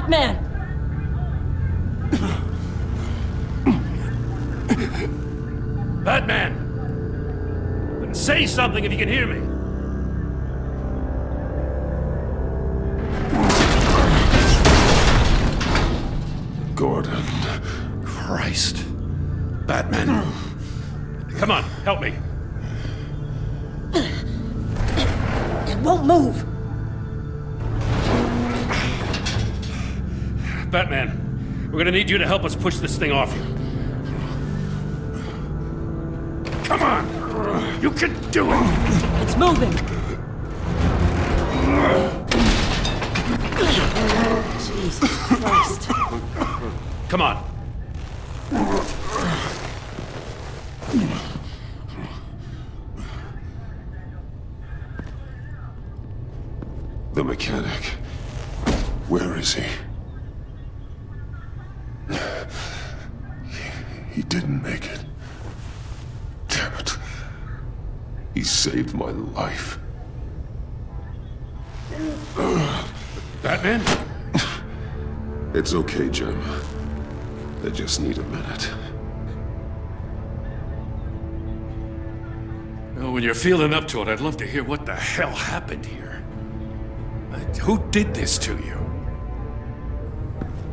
Batman! Batman! Say something if you can hear me! Gordon. Christ. Batman. Come on, help me. It won't move! Batman, we're gonna need you to help us push this thing off you. Come on! You can do it! It's moving! Jesus Christ. Come on. The mechanic. Where is he? He didn't make it. Damn it. He saved my life. Batman? It's okay, Jim. I just need a minute. Well, when you're feeling up to it, I'd love to hear what the hell happened here. Who did this to you?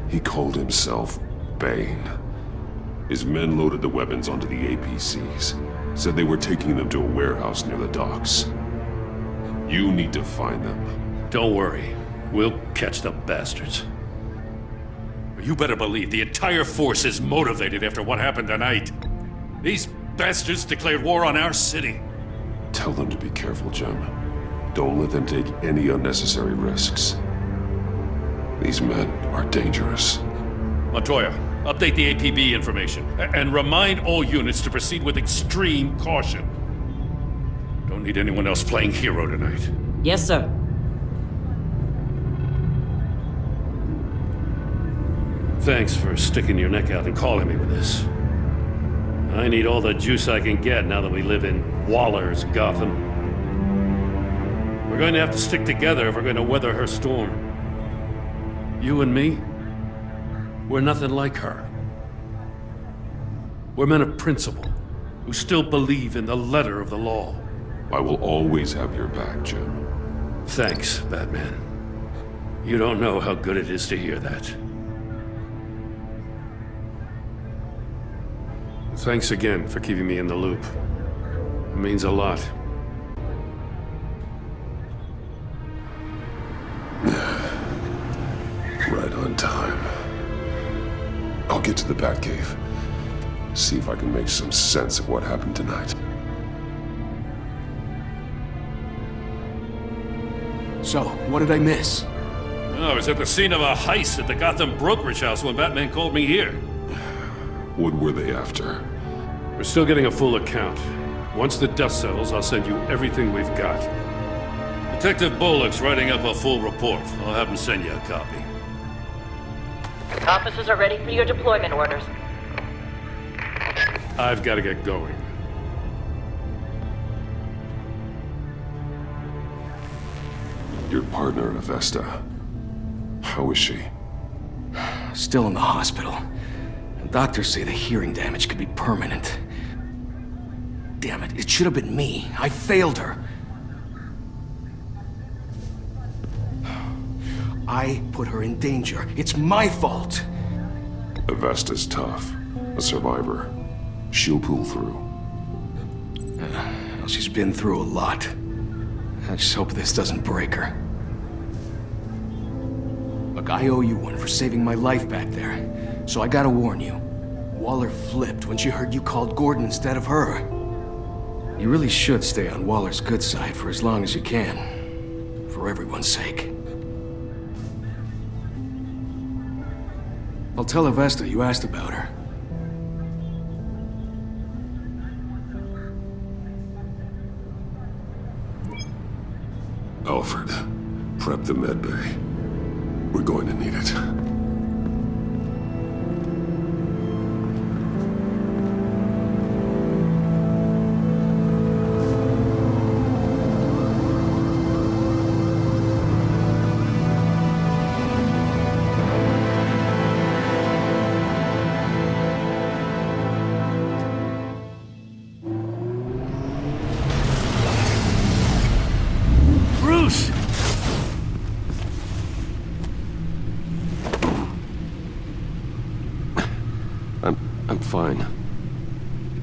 He called himself Bane. His men loaded the weapons onto the APCs. Said they were taking them to a warehouse near the docks. You need to find them. Don't worry. We'll catch the bastards. You better believe the entire force is motivated after what happened tonight. These bastards declared war on our city. Tell them to be careful, Jim. Don't let them take any unnecessary risks. These men are dangerous. Montoya, update the APB information. And remind all units to proceed with extreme caution. Don't need anyone else playing hero tonight. Yes, sir. Thanks for sticking your neck out and calling me with this. I need all the juice I can get now that we live in Waller's Gotham. We're going to have to stick together if we're going to weather her storm. You and me, we're nothing like her. We're men of principle, who still believe in the letter of the law. I will always have your back, Jim. Thanks, Batman. You don't know how good it is to hear that. Thanks again for keeping me in the loop. It means a lot. Right on time. I'll get to the Batcave. See if I can make some sense of what happened tonight. So, what did I miss? I was at the scene of a heist at the Gotham brokerage house when Batman called me here. What were they after? We're still getting a full account. Once the dust settles, I'll send you everything we've got. Detective Bullock's writing up a full report. I'll have him send you a copy. Officers are ready for your deployment orders. I've got to get going. Your partner, Avesta. How is she? Still in the hospital. Doctors say the hearing damage could be permanent. Damn it, it should have been me. I failed her. I put her in danger. It's my fault. Avesta's tough. A survivor. She'll pull through. Well, she's been through a lot. I just hope this doesn't break her. Look, I owe you one for saving my life back there. So I gotta warn you. Waller flipped when she heard you called Gordon instead of her. You really should stay on Waller's good side for as long as you can. For everyone's sake. I'll tell Avesta you asked about her. Alfred, prep the med bay. We're going to need it. fine.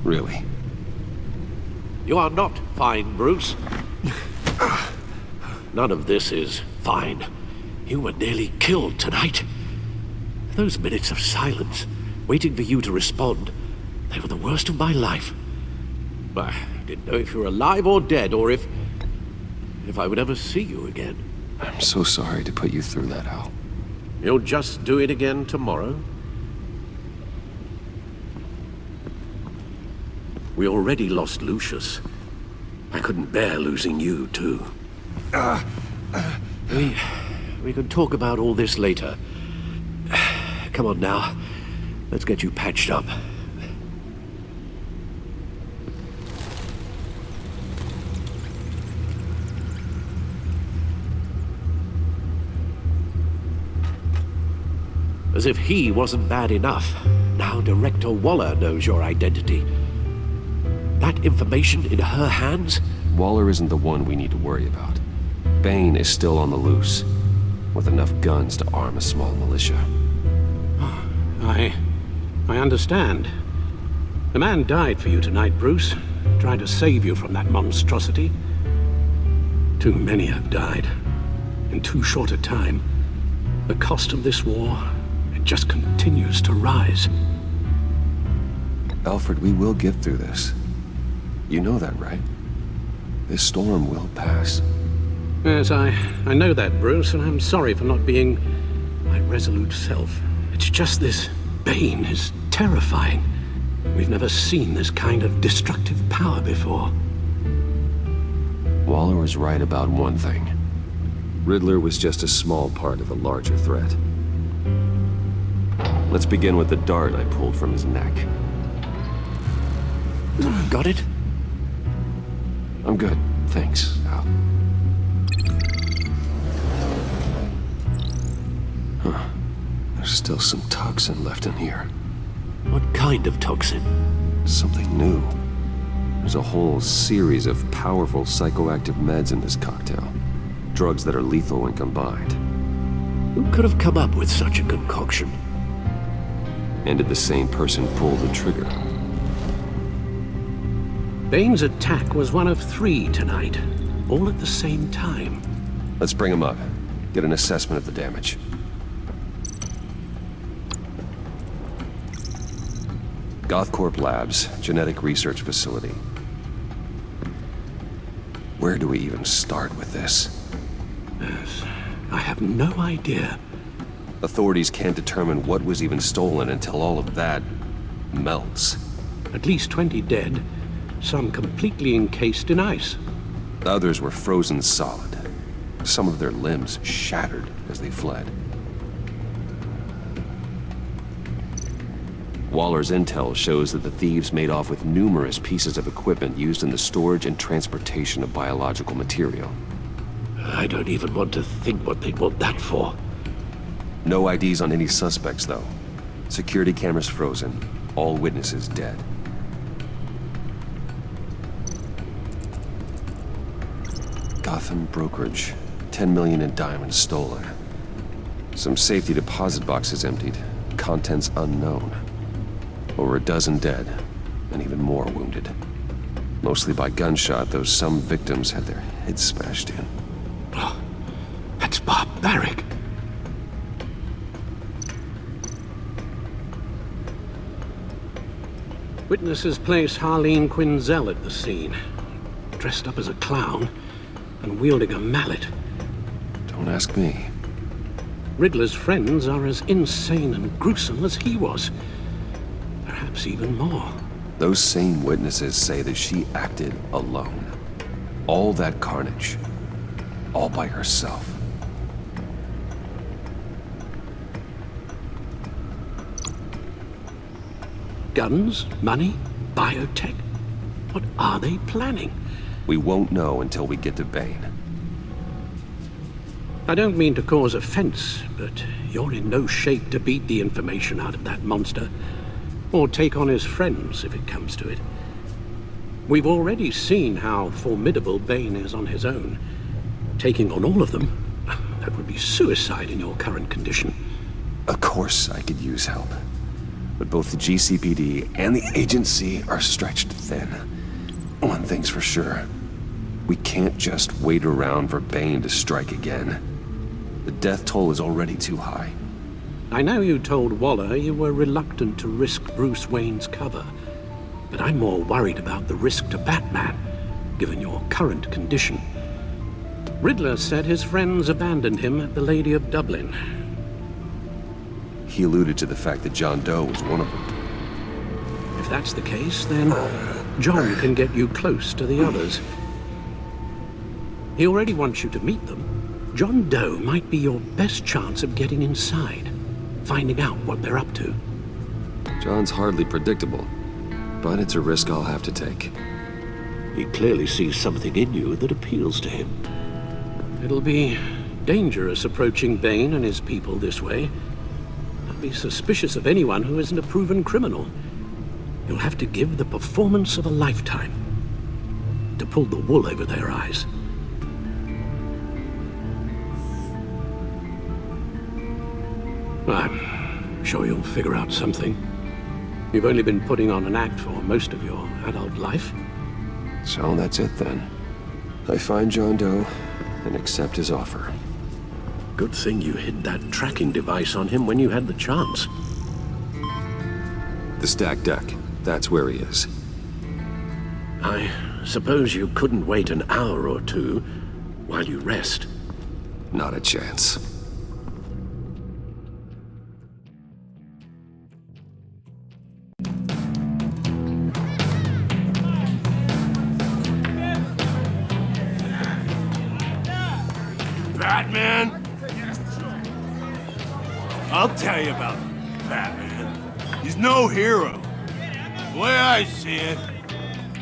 Really. You are not fine, Bruce. None of this is fine. You were nearly killed tonight. Those minutes of silence, waiting for you to respond, they were the worst of my life. I didn't know if you were alive or dead, or if I would ever see you again. I'm so sorry to put you through that, Al. You'll just do it again tomorrow? We already lost Lucius. I couldn't bear losing you, too. We can talk about all this later. Come on now. Let's get you patched up. As if he wasn't bad enough, now Director Waller knows your identity. That information in her hands? Waller isn't the one we need to worry about. Bane is still on the loose, with enough guns to arm a small militia. I understand. The man died for you tonight, Bruce. Tried to save you from that monstrosity. Too many have died. In too short a time. The cost of this war, it just continues to rise. Alfred, we will get through this. You know that, right? This storm will pass. Yes, I know that, Bruce, and I'm sorry for not being my resolute self. It's just this Bane is terrifying. We've never seen this kind of destructive power before. Waller was right about one thing. Riddler was just a small part of a larger threat. Let's begin with the dart I pulled from his neck. Got it? I'm good, thanks, Al. Huh. There's still some toxin left in here. What kind of toxin? Something new. There's a whole series of powerful psychoactive meds in this cocktail. Drugs that are lethal when combined. Who could have come up with such a concoction? And did the same person pull the trigger? Bane's attack was one of 3 tonight, all at the same time. Let's bring him up. Get an assessment of the damage. Gothcorp Labs, genetic research facility. Where do we even start with this? Yes, I have no idea. Authorities can't determine what was even stolen until all of that melts. At least 20 dead, some completely encased in ice. Others were frozen solid. Some of their limbs shattered as they fled. Waller's intel shows that the thieves made off with numerous pieces of equipment used in the storage and transportation of biological material. I don't even want to think what they'd want that for. No IDs on any suspects, though. Security cameras frozen. All witnesses dead. Gotham brokerage. 10 million in diamonds stolen. Some safety deposit boxes emptied. Contents unknown. Over a dozen dead, and even more wounded. Mostly by gunshot, though some victims had their heads smashed in. Oh, that's barbaric. Witnesses place Harleen Quinzel at the scene, dressed up as a clown and wielding a mallet. Don't ask me. Riddler's friends are as insane and gruesome as he was. Perhaps even more. Those same witnesses say that she acted alone. All that carnage. All by herself. Guns, money, biotech. What are they planning? We won't know until we get to Bane. I don't mean to cause offense, but you're in no shape to beat the information out of that monster. Or take on his friends, if it comes to it. We've already seen how formidable Bane is on his own. Taking on all of them, that would be suicide in your current condition. Of course I could use help. But both the GCPD and the agency are stretched thin. One thing's for sure. We can't just wait around for Bane to strike again. The death toll is already too high. I know you told Waller you were reluctant to risk Bruce Wayne's cover, but I'm more worried about the risk to Batman, given your current condition. Riddler said his friends abandoned him at the Lady of Dublin. He alluded to the fact that John Doe was one of them. If that's the case, then John can get you close to the others. He already wants you to meet them. John Doe might be your best chance of getting inside, finding out what they're up to. John's hardly predictable, but it's a risk I'll have to take. He clearly sees something in you that appeals to him. It'll be dangerous approaching Bane and his people this way. I'll be suspicious of anyone who isn't a proven criminal. You'll have to give the performance of a lifetime to pull the wool over their eyes. I'm sure you'll figure out something. You've only been putting on an act for most of your adult life. So that's it then. I find John Doe and accept his offer. Good thing you hid that tracking device on him when you had the chance. The stacked deck, that's where he is. I suppose you couldn't wait an hour or two while you rest. Not a chance. Batman? I'll tell you about Batman. He's no hero. The way I see it,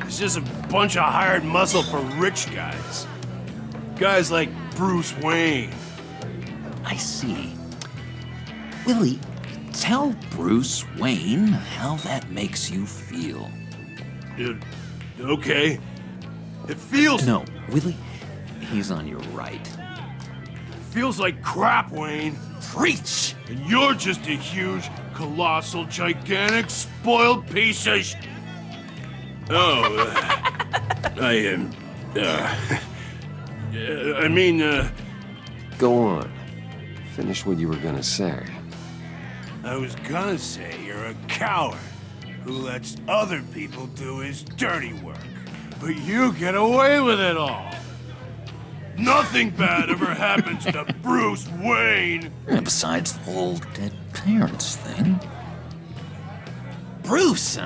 he's just a bunch of hired muscle for rich guys. Guys like Bruce Wayne. I see. Willie, tell Bruce Wayne how that makes you feel. Okay. It feels... No, Willie, he's on your right. Feels like crap, Wayne. Preach! And you're just a huge, colossal, gigantic, spoiled piece of Go on. Finish what you were gonna say. I was gonna say you're a coward who lets other people do his dirty work. But you get away with it all. Nothing bad ever happens to Bruce Wayne. And besides the whole dead parents thing. Bruce!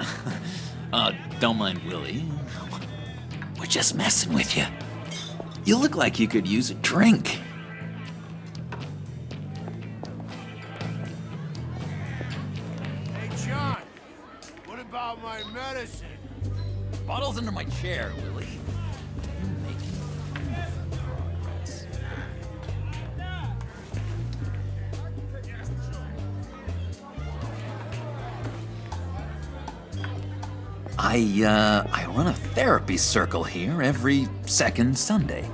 Don't mind Willie. We're just messing with you. You look like you could use a drink. Hey, John. What about my medicine? Bottle's under my chair, Willie. You're making I run a therapy circle here every second Sunday.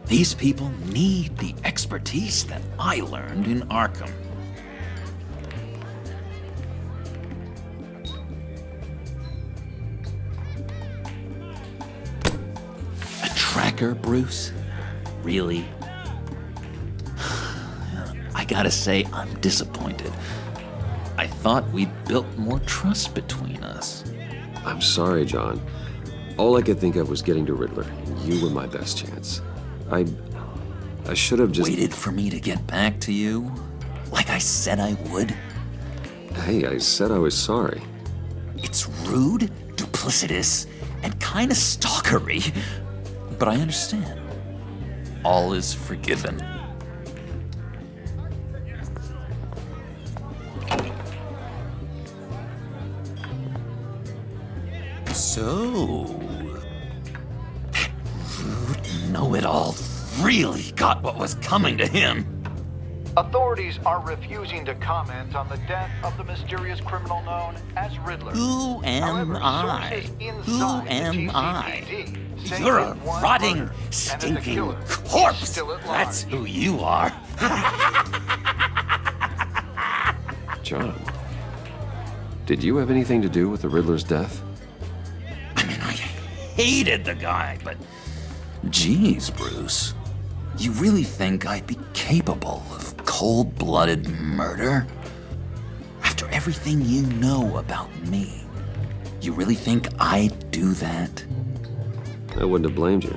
These people need the expertise that I learned in Arkham. A tracker, Bruce? Really? I gotta say, I'm disappointed. I thought we'd built more trust between us. I'm sorry, John. All I could think of was getting to Riddler, and you were my best chance. I should have just... Waited for me to get back to you? Like I said I would? Hey, I said I was sorry. It's rude, duplicitous, and kinda stalkery. But I understand. All is forgiven. So, that rude know-it-all really got what was coming to him. Authorities are refusing to comment on the death of the mysterious criminal known as Riddler. Who am However, I? sources Who inside the am I? GCPD say You're a that one rotting, murder and that the stinking killer is corpse. still at large. That's who you are. John, did you have anything to do with the Riddler's death? I mean, I hated the guy, but... Geez, Bruce. You really think I'd be capable of cold-blooded murder? After everything you know about me, you really think I'd do that? I wouldn't have blamed you.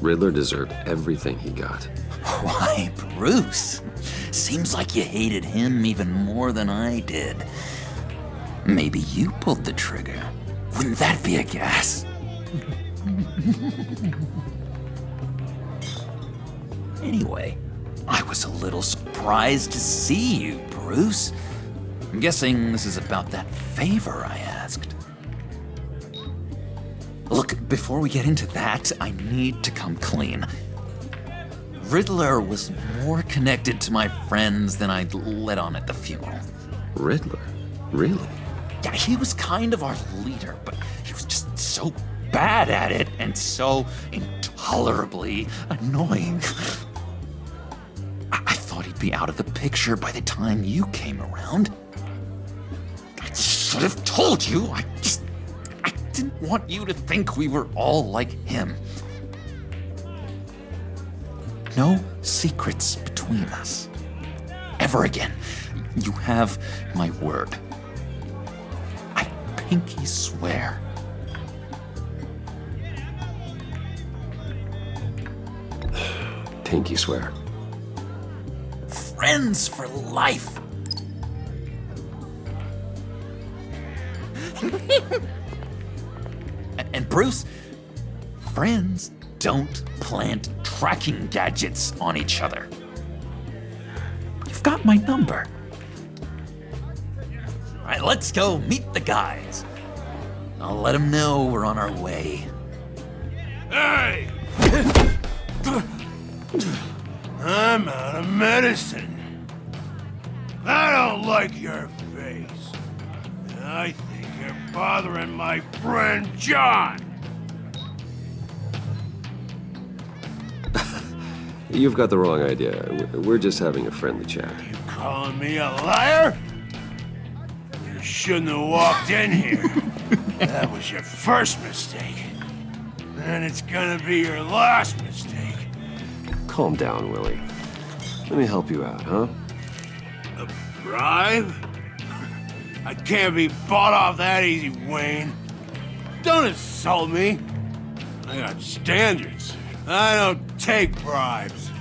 Riddler deserved everything he got. Why, Bruce? Seems like you hated him even more than I did. Maybe you pulled the trigger. Wouldn't that be a gas? Anyway, I was a little surprised to see you, Bruce. I'm guessing this is about that favor I asked. Look, before we get into that, I need to come clean. Riddler was more connected to my friends than I'd let on at the funeral. Riddler? Really? Yeah, he was kind of our leader, but he was just so bad at it and so intolerably annoying. I thought he'd be out of the picture by the time you came around. I should have told you. I didn't want you to think we were all like him. No secrets between us. Ever again. You have my word. I pinky swear. Pinky swear. Friends for life. And Bruce, friends don't plant tracking gadgets on each other. You've got my number. All right, let's go meet the guys. I'll let them know we're on our way. Hey! I'm out of medicine. I don't like your face. And I think you're bothering my friend John. You've got the wrong idea. We're just having a friendly chat. You calling me a liar? You shouldn't have walked in here. That was your first mistake. And it's gonna be your last mistake. Calm down, Willie. Let me help you out, huh? A bribe? I can't be bought off that easy, Wayne. Don't insult me. I got standards. I don't take bribes.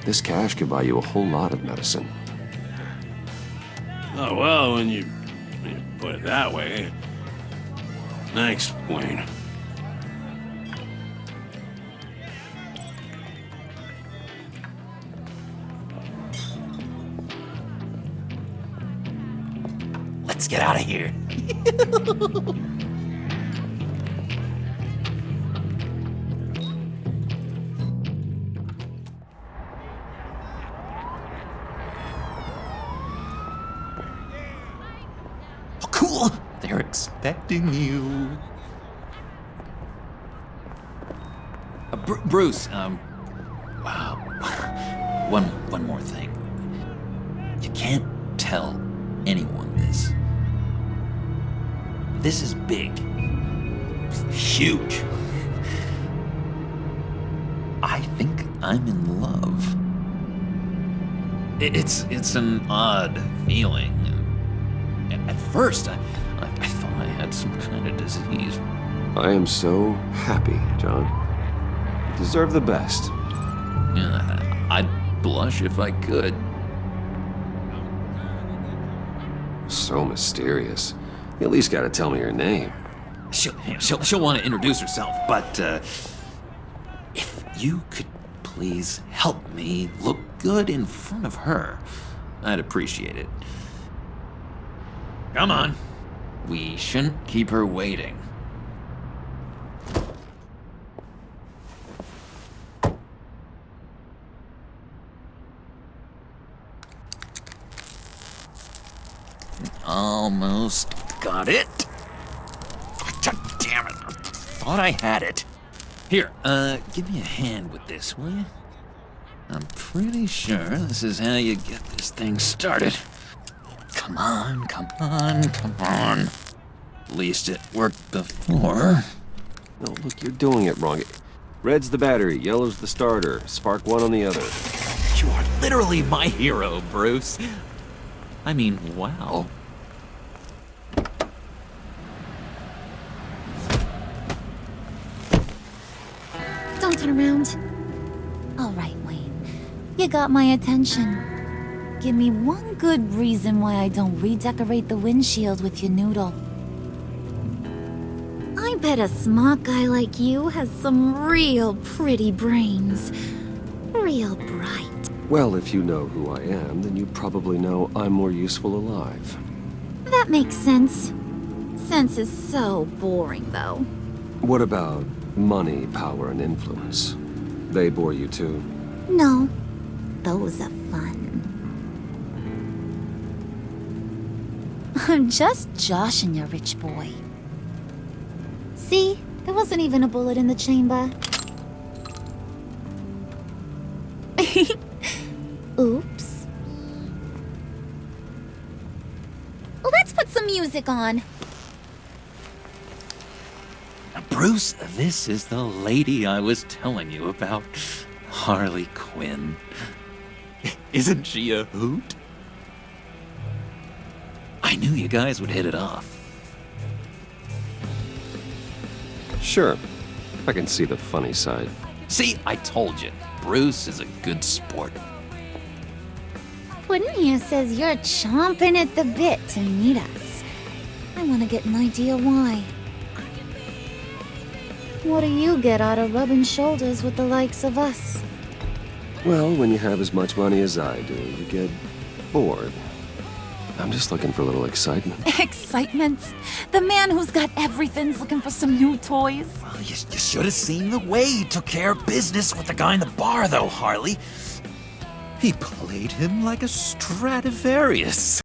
This cash could buy you a whole lot of medicine. Oh, well, when you put it that way. Thanks, Wayne. Let's get out of here. Oh, cool. They're expecting you. Bruce, one more thing. You can't tell anyone this. This is big. Huge. I think I'm in love. It's an odd feeling. At first, I thought I had some kind of disease. I am so happy, John. You deserve the best. Yeah, I'd blush if I could. So mysterious. You at least gotta tell me your name. She'll want to introduce herself, but if you could please help me look good in front of her, I'd appreciate it. Come on. We shouldn't keep her waiting. Almost got it. God damn it. I thought I had it. Here, give me a hand with this, will you? I'm pretty sure this is how you get this thing started. Come Come on, come on, come on. At least it worked before. No, look, you're doing it wrong. Red's the battery, yellow's the starter. Spark one on the other. You are literally my hero, Bruce. I mean, wow. Don't turn around. All right, Wayne. You got my attention. Give me one good reason why I don't redecorate the windshield with your noodle. I bet a smart guy like you has some real pretty brains. Real bright. Well, if you know who I am, then you probably know I'm more useful alive. That makes sense. Sense is so boring, though. What about money, power, and influence? They bore you too? No, those are fun. I'm just joshing you, rich boy. See? There wasn't even a bullet in the chamber. Oops. Let's put some music on. Bruce, this is the lady I was telling you about. Harley Quinn. Isn't she a hoot? I knew you guys would hit it off. Sure. I can see the funny side. See, I told you. Bruce is a good sport. Puddin' here says you're chomping at the bit to meet us. I want to get an idea why. What do you get out of rubbing shoulders with the likes of us? Well, when you have as much money as I do, you get bored. I'm just looking for a little excitement. Excitement? The man who's got everything's looking for some new toys? Well, you should have seen the way he took care of business with the guy in the bar, though, Harley. He played him like a Stradivarius.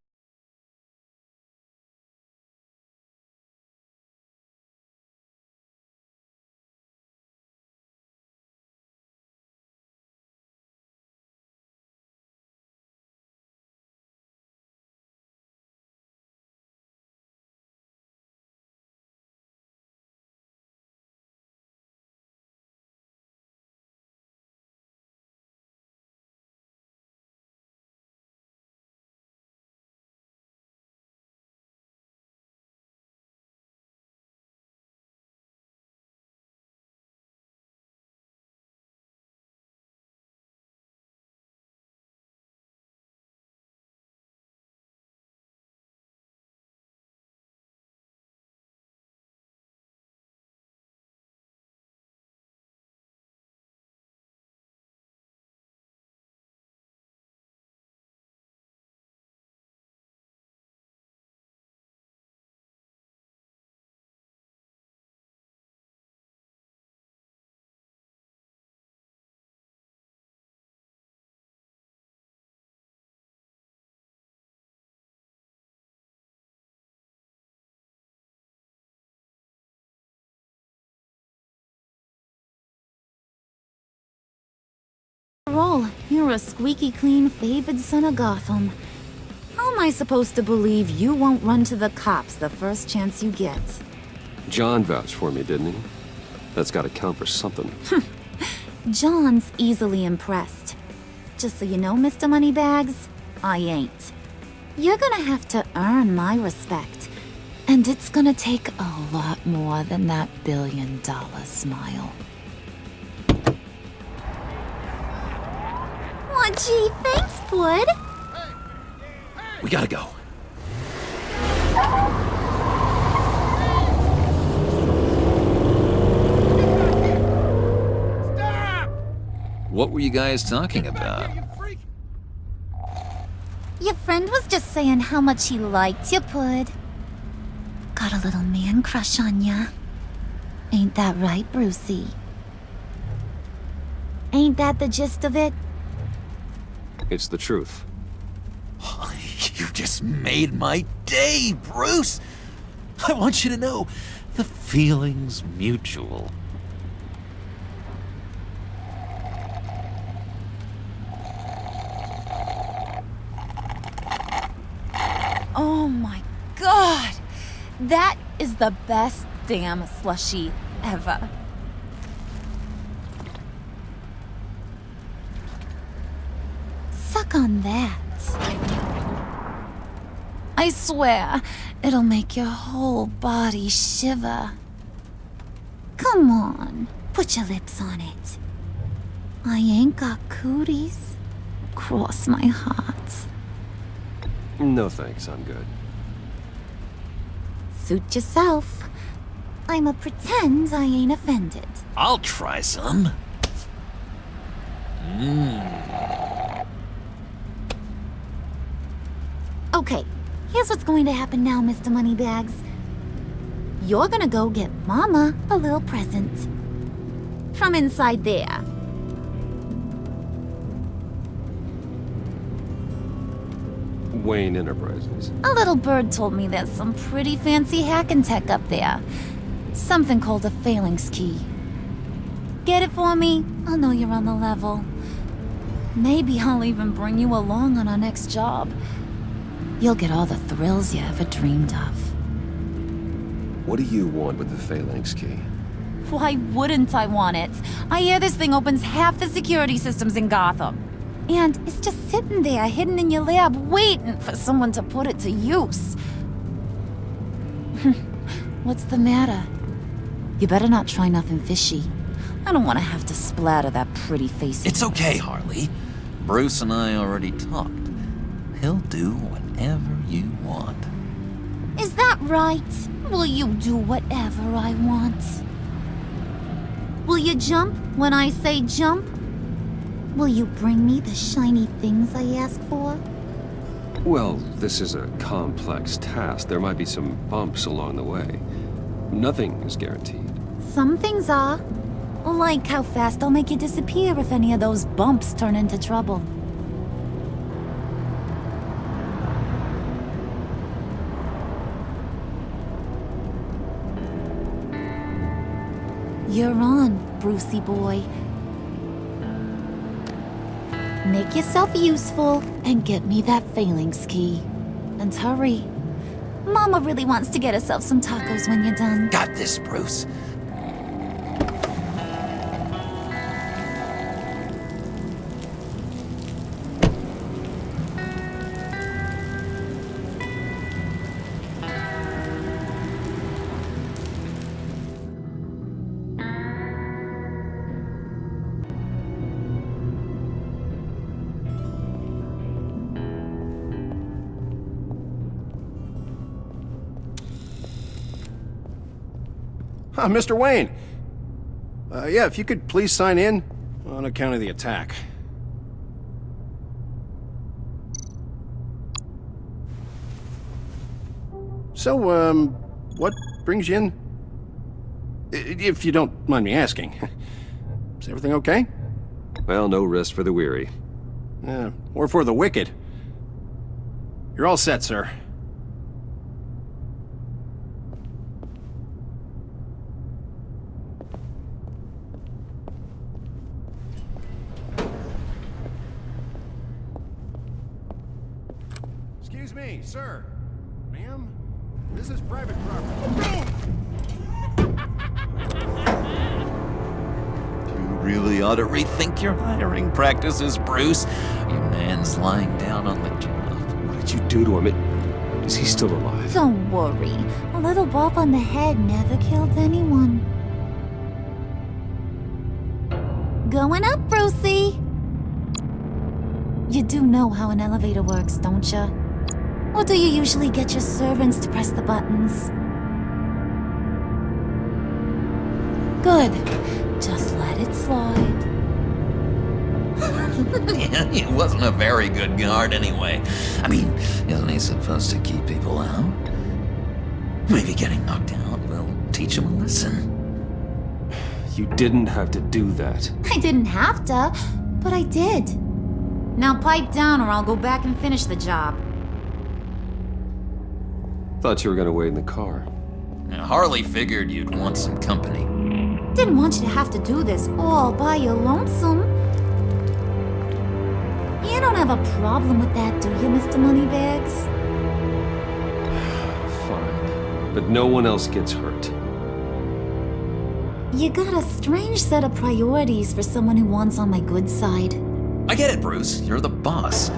After all, you're a squeaky clean favored son of Gotham. How am I supposed to believe you won't run to the cops the first chance you get? John vouched for me, didn't he? That's gotta count for something. John's easily impressed. Just so you know, Mr. Moneybags, I ain't. You're gonna have to earn my respect. And it's gonna take a lot more than that billion-dollar smile. Aw, gee, thanks, Bud. We gotta go. What were you guys talking about? Your friend was just saying how much he liked you, Pud. Got a little man crush on ya. Ain't that right, Brucey? Ain't that the gist of it? It's the truth. You just made my day, Bruce! I want you to know, the feeling's mutual. That is the best damn slushie ever. Suck on that. I swear, it'll make your whole body shiver. Come on, put your lips on it. I ain't got cooties. Cross my heart. No thanks, I'm good. Suit yourself. I'ma pretend I ain't offended. I'll try some. Okay, here's what's going to happen now, Mr. Moneybags. You're gonna go get Mama a little present. From inside there. Wayne Enterprises. A little bird told me there's some pretty fancy hacking tech up there. Something called a Phalanx key. Get it for me? I'll know you're on the level. Maybe I'll even bring you along on our next job. You'll get all the thrills you ever dreamed of. What do you want with the Phalanx key? Why wouldn't I want it? I hear this thing opens half the security systems in Gotham. And it's just sitting there, hidden in your lab, waiting for someone to put it to use. What's the matter? You better not try nothing fishy. I don't want to have to splatter that pretty face. It's okay, Harley. Bruce and I already talked. He'll do whatever you want. Is that right? Will you do whatever I want? Will you jump when I say jump? Will you bring me the shiny things I ask for? Well, this is a complex task. There might be some bumps along the way. Nothing is guaranteed. Some things are. Like how fast I'll make you disappear if any of those bumps turn into trouble. You're on, Brucey boy. Make yourself useful and get me that Phalanx key. And hurry. Mama really wants to get herself some tacos when you're done. Got this, Bruce. Mr. Wayne. Yeah, if you could please sign in on account of the attack. So, what brings you in? If you don't mind me asking. Is everything okay? Well, no rest for the weary. Or for the wicked. You're all set, sir. Excuse me, sir. Ma'am? This is private property. You really ought to rethink your hiring practices, Bruce. Your man's lying down on the job. What did you do to him? Is he still alive? Don't worry. A little bump on the head never killed anyone. Going up, Brucey! You do know how an elevator works, don't you? Or do you usually get your servants to press the buttons? Good. Just let it slide. Yeah, he wasn't a very good guard anyway. I mean, isn't he supposed to keep people out? Maybe getting knocked out will teach him a lesson. You didn't have to do that. I didn't have to, but I did. Now pipe down or I'll go back and finish the job. Thought you were gonna wait in the car. Now, Harley figured you'd want some company. Didn't want you to have to do this all by your lonesome. You don't have a problem with that, do you, Mr. Moneybags? Fine. but no one else gets hurt. You got a strange set of priorities for someone who wants on my good side. I get it, Bruce. You're the boss.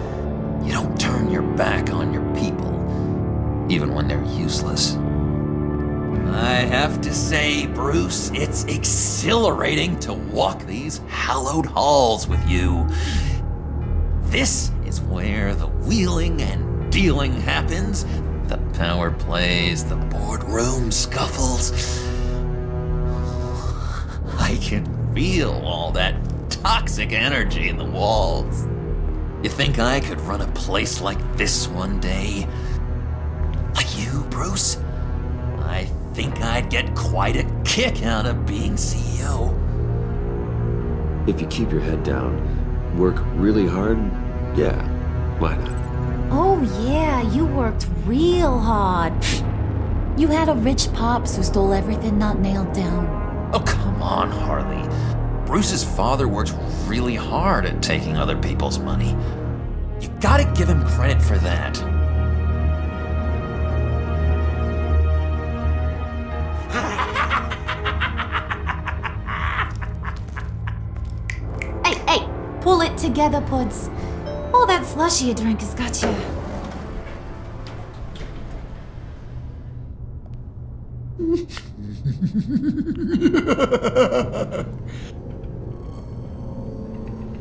You don't turn your back on your people, even when they're useless. I have to say, Bruce, it's exhilarating to walk these hallowed halls with you. This is where the wheeling and dealing happens, the power plays, the boardroom scuffles. I can feel all that toxic energy in the walls. You think I could run a place like this one day? Like you, Bruce? I think I'd get quite a kick out of being CEO. If you keep your head down, work really hard, yeah, why not? Oh yeah, you worked real hard. You had a rich pops who stole everything not nailed down. Oh, come on, Harley. Bruce's father worked really hard at taking other people's money. You gotta give him credit for that. Hey, pull it together, Puds. All that slushy you drink has got you.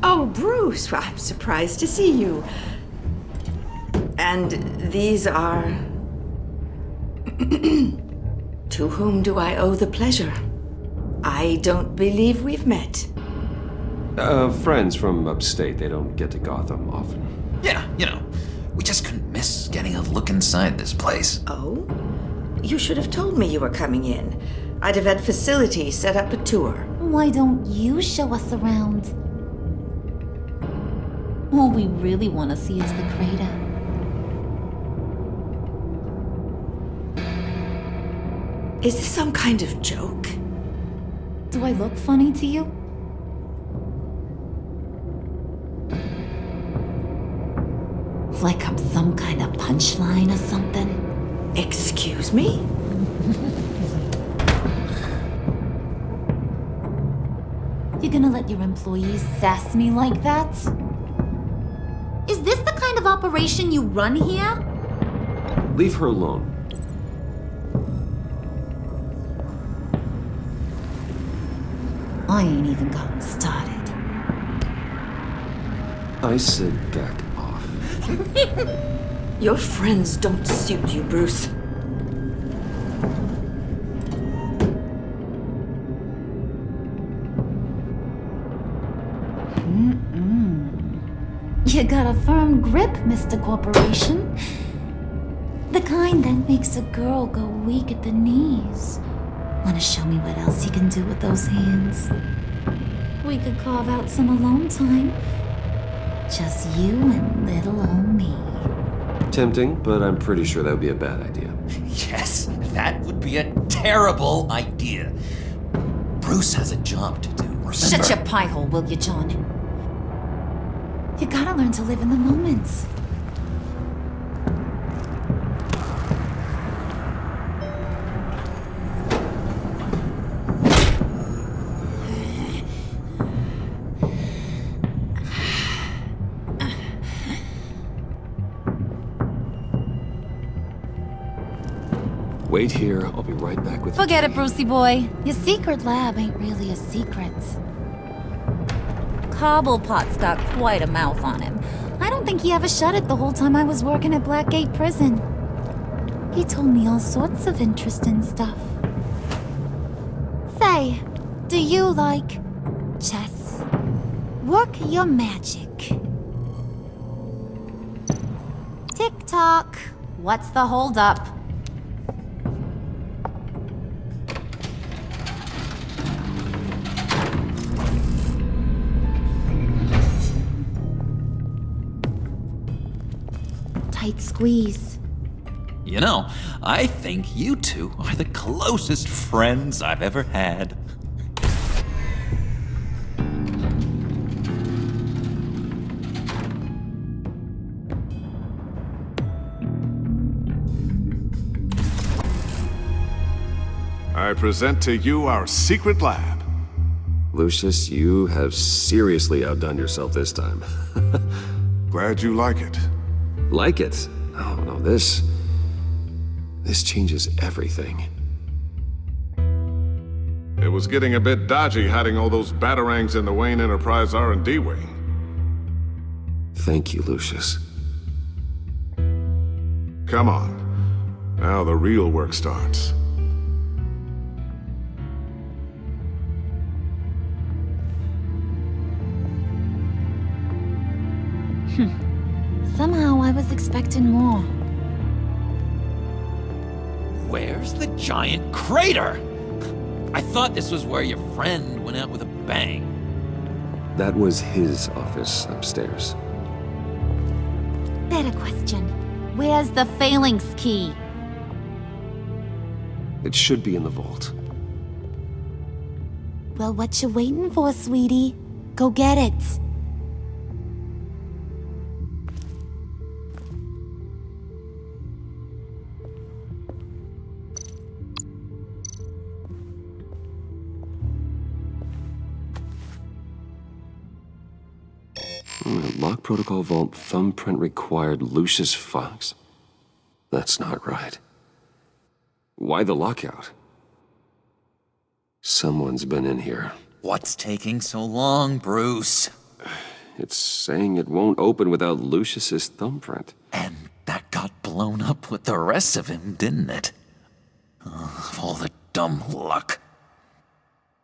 Oh, Bruce, I'm surprised to see you. And these are... To whom do I owe the pleasure? I don't believe we've met. Friends from upstate, they don't get to Gotham often. Yeah, we just couldn't miss getting a look inside this place. Oh? You should have told me you were coming in. I'd have had facilities set up a tour. Why don't you show us around? All we really want to see is the crater. Is this some kind of joke? Do I look funny to you? Like I'm some kind of punchline or something? Excuse me? You gonna let your employees sass me like that? Is this the kind of operation you run here? Leave her alone. I ain't even gotten started. I said back off. Your friends don't suit you, Bruce. You got a firm grip, Mr. Corporation. The kind that makes a girl go weak at the knees. Wanna show me what else you can do with those hands? We could carve out some alone time. Just you and little old me. Tempting, but I'm pretty sure that would be a bad idea. Yes, that would be a terrible idea. Bruce has a job to do, remember? Shut your pie hole, will you, John? You gotta learn to live in the moment. Wait here, I'll be right back with Forget the it, key. Brucey boy. Your secret lab ain't really a secret. Cobblepot's got quite a mouth on him. I don't think he ever shut it the whole time I was working at Blackgate Prison. He told me all sorts of interesting stuff. Say, do you like chess? Work your magic. Tick-tock. What's the holdup? Tight squeeze. I think you two are the closest friends I've ever had. I present to you our secret lab. Lucius, you have seriously outdone yourself this time. Glad you like it. Like it? Oh, no, this changes everything. It was getting a bit dodgy hiding all those batarangs in the Wayne Enterprise R&D wing. Thank you, Lucius. Come on. Now the real work starts. Somehow I was expecting more. Where's the giant crater? I thought this was where your friend went out with a bang. That was his office upstairs. Better question. Where's the Phalanx key? It should be in the vault. Well, what you waiting for, sweetie? Go get it. Lock protocol vault thumbprint required Lucius Fox. That's not right. Why the lockout? Someone's been in here. What's taking so long, Bruce? It's saying it won't open without Lucius's thumbprint. And that got blown up with the rest of him, didn't it? All the dumb luck.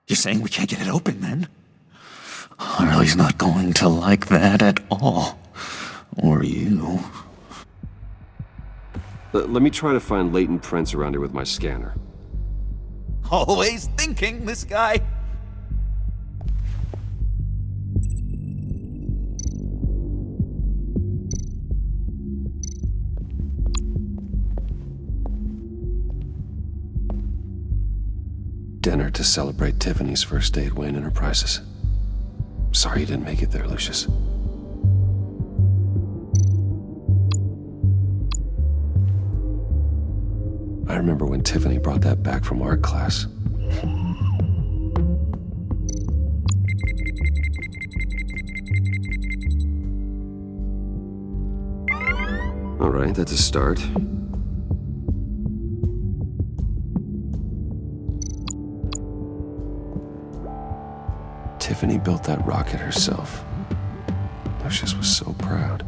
You're saying we can't get it open, then? Harley's not going to like that at all. Or you. Let me try to find latent prints around here with my scanner. Always thinking, this guy. Dinner to celebrate Tiffany's first day at Wayne Enterprises. Sorry you didn't make it there, Lucius. I remember when Tiffany brought that back from art class. All right, that's a start. Tiffany built that rocket herself. Lucius was so proud.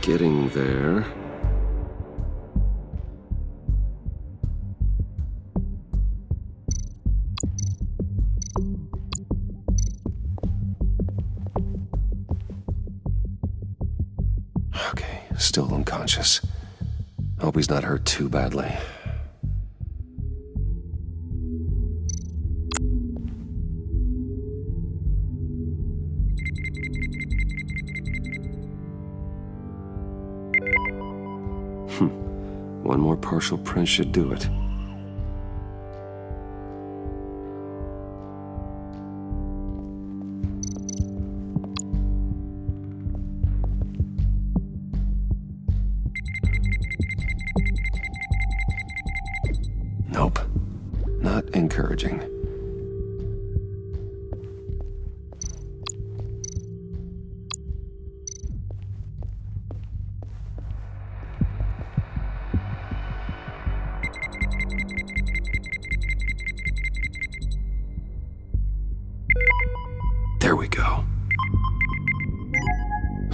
Getting there. Okay, still unconscious. Hope he's not hurt too badly. One more partial print should do it. Nope. Not encouraging. There we go.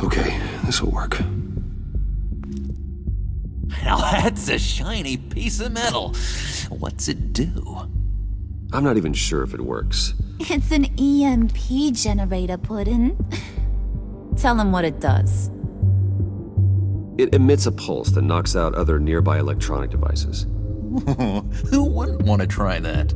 Okay, this'll work. Now that's a shiny piece of metal. What's it do? I'm not even sure if it works. It's an EMP generator, Puddin'. Tell him what it does. It emits a pulse that knocks out other nearby electronic devices. Who wouldn't want to try that?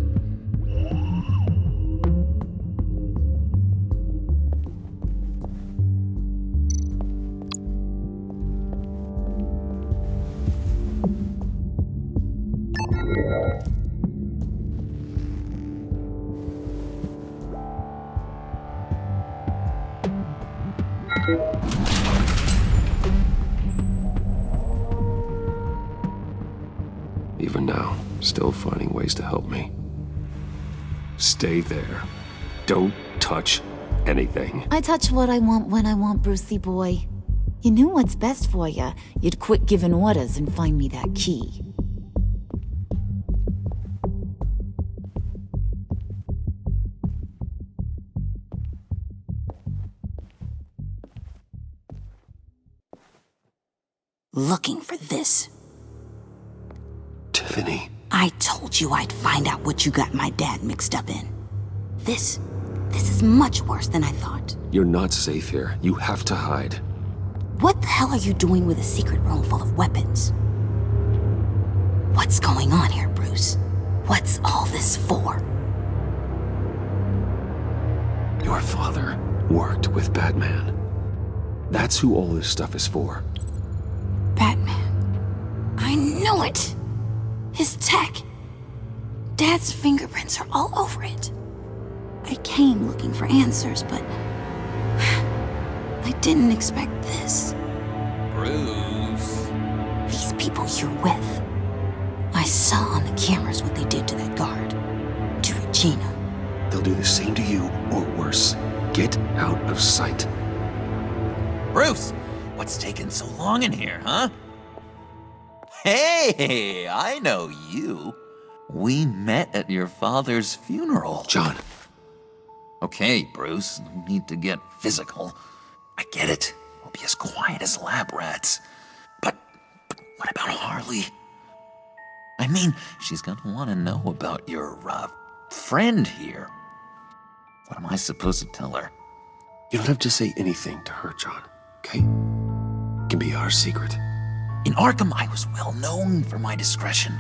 Even now, still finding ways to help me. Stay there. Don't touch anything. I touch what I want when I want, Brucey boy. You knew what's best for you. You'd quit giving orders and find me that key. Looking for this. Tiffany. I told you I'd find out what you got my dad mixed up in. This is much worse than I thought. You're not safe here. You have to hide. What the hell are you doing with a secret room full of weapons? What's going on here, Bruce? What's all this for? Your father worked with Batman. That's who all this stuff is for. Batman. I knew it! His tech. Dad's fingerprints are all over it. I came looking for answers, but I didn't expect this. Bruce. These people you're with. I saw on the cameras what they did to that guard. To Regina. They'll do the same to you, or worse. Get out of sight. Bruce, what's taking so long in here, huh? Hey, I know you. We met at your father's funeral. John. Okay, Bruce, no need to get physical. I get it. We'll be as quiet as lab rats. But what about Harley? I mean, she's gonna want to know about your, friend here. What am I supposed to tell her? You don't have to say anything to her, John, okay? It can be our secret. In Arkham, I was well known for my discretion.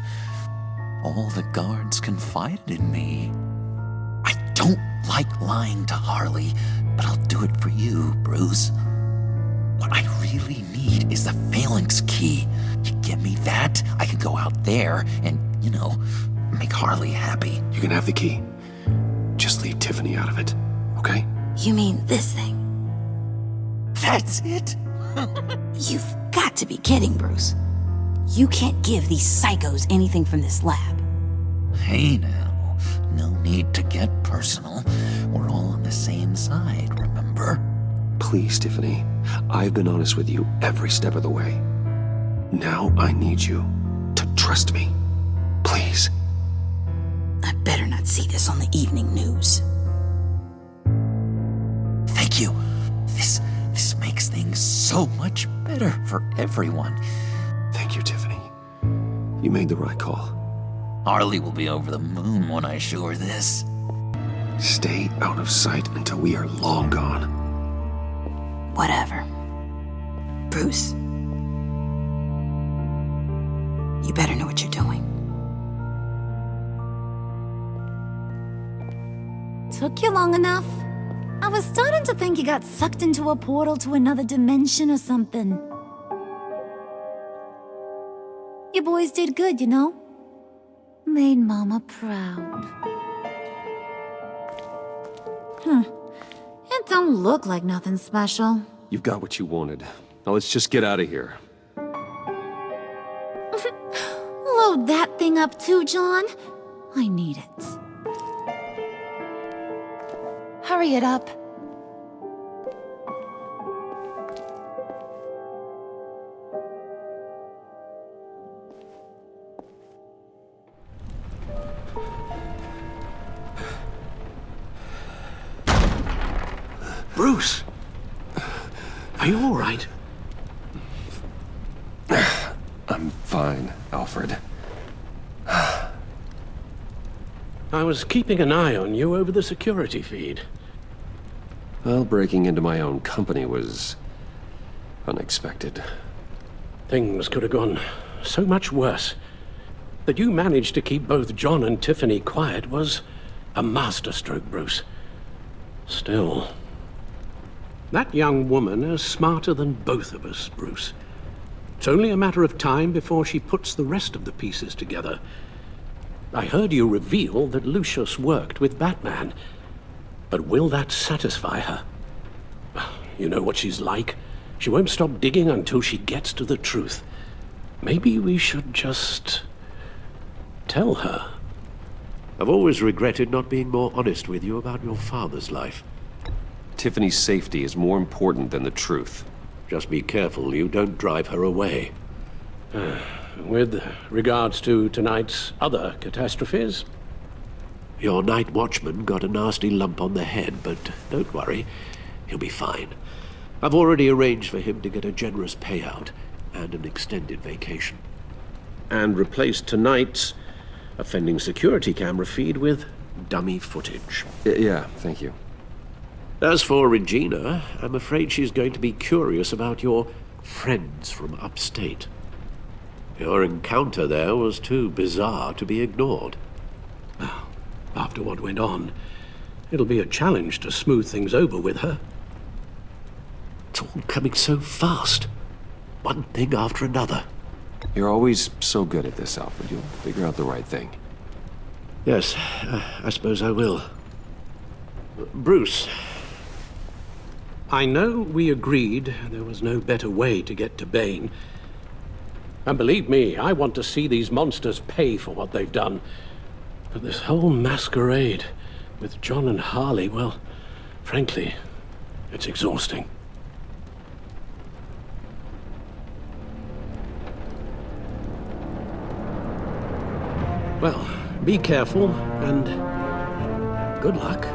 All the guards confided in me. I don't like lying to Harley, but I'll do it for you, Bruce. What I really need is the Phalanx key. You give me that, I can go out there and, make Harley happy. You can have the key. Just leave Tiffany out of it, okay? You mean this thing? That's it? You've got to be kidding, Bruce. You can't give these psychos anything from this lab. Hey now, no need to get personal. We're all on the same side, remember? Please, Tiffany. I've been honest with you every step of the way. Now I need you to trust me. Please. I better not see this on the evening news. Thank you. This makes things so much better for everyone. Thank you, Tiffany. You made the right call. Harley will be over the moon when I show her this. Stay out of sight until we are long gone. Whatever. Bruce. You better know what you're doing. Took you long enough? I was starting to think you got sucked into a portal to another dimension or something. You boys did good, you know? Made Mama proud. It don't look like nothing special. You've got what you wanted. Now let's just get out of here. Load that thing up too, John. I need it. Hurry it up. Bruce! Are you all right? I'm fine, Alfred. I was keeping an eye on you over the security feed. Well, breaking into my own company was unexpected. Things could have gone so much worse. That you managed to keep both John and Tiffany quiet was a masterstroke, Bruce. Still, that young woman is smarter than both of us, Bruce. It's only a matter of time before she puts the rest of the pieces together. I heard you reveal that Lucius worked with Batman. But will that satisfy her? You know what she's like. She won't stop digging until she gets to the truth. Maybe we should just tell her. I've always regretted not being more honest with you about your father's life. Tiffany's safety is more important than the truth. Just be careful you don't drive her away. With regards to tonight's other catastrophes? Your night watchman got a nasty lump on the head, but don't worry, he'll be fine. I've already arranged for him to get a generous payout and an extended vacation. And replaced tonight's offending security camera feed with dummy footage. Yeah, thank you. As for Regina, I'm afraid she's going to be curious about your friends from upstate. Your encounter there was too bizarre to be ignored. Well, after what went on, it'll be a challenge to smooth things over with her. It's all coming so fast. One thing after another. You're always so good at this, Alfred. You'll figure out the right thing. Yes, I suppose I will. Bruce. I know we agreed there was no better way to get to Bane. And believe me, I want to see these monsters pay for what they've done. But this whole masquerade with John and Harley, well, frankly, it's exhausting. Well, be careful, and good luck.